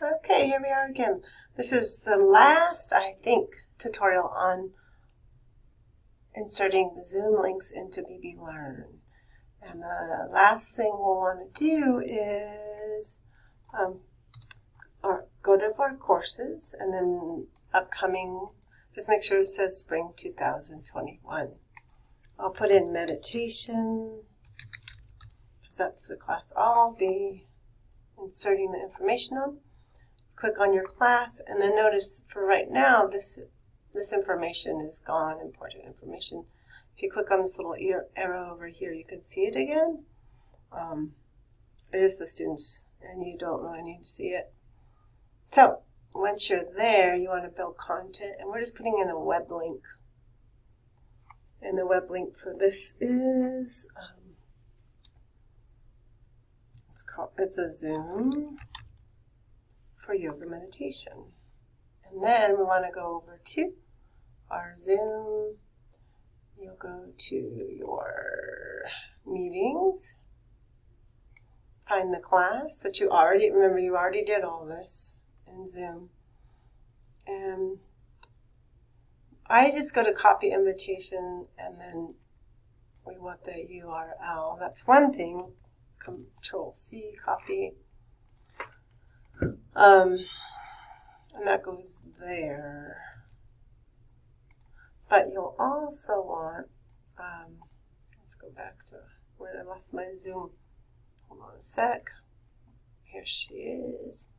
Okay, here we are again. This is the last, I think, tutorial on inserting the Zoom links into BBLearn. And the last thing we'll want to do is go to our courses and then upcoming, just make sure it says Spring 2021. I'll put in meditation, because that's the class I'll be inserting the information on. Click on your class, and then notice for right now this information is gone, important information. If you click on this little arrow over here, you can see it again. It is the students, and you don't really need to see it. So once you're there, you want to build content, and we're just putting in a web link. And the web link for this is it's a Zoom for yoga meditation. And then we want to go over to our Zoom. You'll go to your meetings, find the class that you already, remember you already did all this in Zoom. And I just go to copy invitation, and then we want the URL. That's one thing. Control C, copy. And that goes there. But you'll also want, let's go back to where I lost my Zoom. Hold on a sec. Here she is.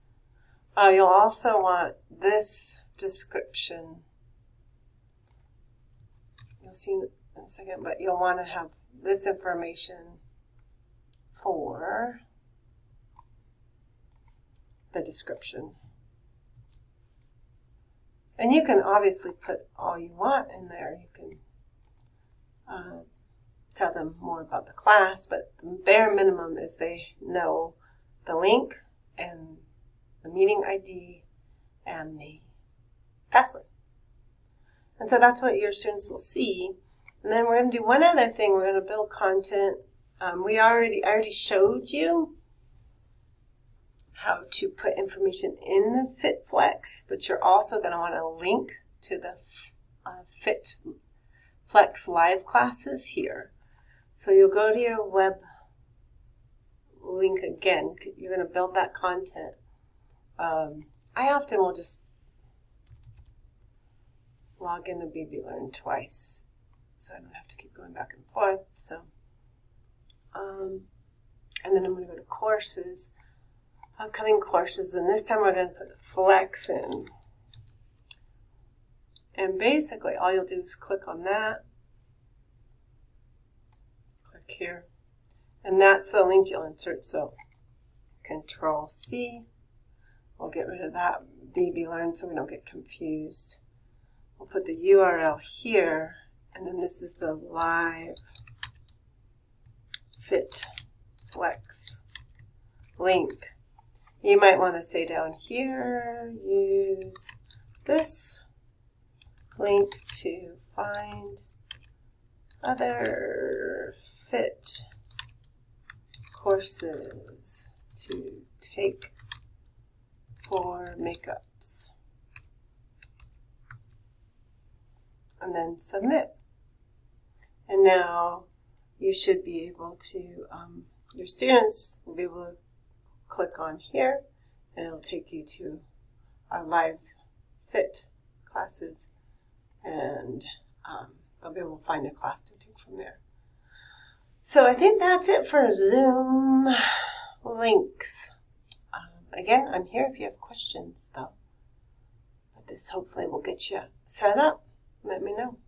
You'll also want this description. You'll see in a second, but you'll want to have this information for the description. And you can obviously put all you want in there. You can tell them more about the class, but the bare minimum is they know the link and the meeting ID and the password. And so that's what your students will see. And then we're going to do one other thing. We're going to build content. I already showed you how to put information in the FitFlex, but you're also going to want to link to the FitFlex live classes here. So you'll go to your web link again. You're going to build that content. I often will just log into BBLearn twice, so I don't have to keep going back and forth. So, and then I'm going to go to courses, upcoming courses, and this time we're going to put the flex in. And basically, all you'll do is click on that, click here, and that's the link you'll insert. So, Control C. We'll get rid of that BBLearn so we don't get confused. We'll put the URL here, and then this is the live FitFlex link. You might want to say down here, use this link to find other fit courses to take for makeups, and then submit. And now you should be able to, your students will be able to click on here, and it'll take you to our live fit classes, and they'll be able to find a class to take from there. So I think that's it for Zoom links. Again, I'm here if you have questions, though. But this hopefully will get you set up. Let me know.